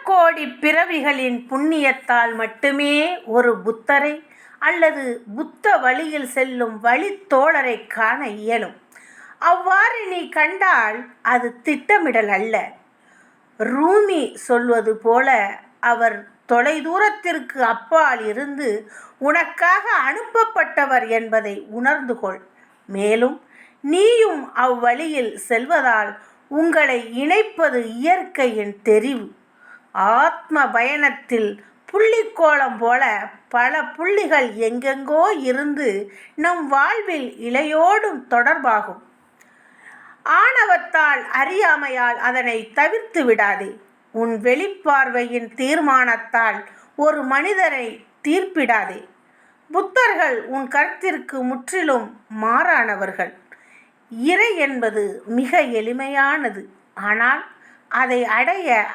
கோடி பிறவிகளின் புண்ணியத்தால் மட்டுமே ஒரு புத்தரை அல்லது புத்த வழியில் செல்லும் வழித்தோழரை காண இயலும். அவ்வாறு நீ கண்டால் அது திட்டமிடல் அல்ல. ரூமி சொல்வது போல, அவர் தொலைதூரத்திற்கு அப்பால் இருந்து உனக்காக அனுப்பப்பட்டவர் என்பதை உணர்ந்து கொள். மேலும் நீயும் அவ்வழியில் செல்வதால் உங்களை இணைப்பது இயற்கையின் தெரிவு. ஆத்ம பயணத்தில் புள்ளிக்கோளம் போல பல புள்ளிகள் எங்கெங்கோ இருந்து நம் வாழ்வில் இழையோடும் தொடர்பாகும். ஆணவத்தால், அறியாமையால் அதனை தவிர்த்து விடாதே. உன் வெளிப்பார்வையின் தீர்மானத்தால் ஒரு மனிதரை தீர்ப்பிடாதே. புத்தர்கள் உன் கருத்திற்கு முற்றிலும் மாறானவர்கள். இறை என்பது மிக எளிமையானது. ஆனால் அதை அடைய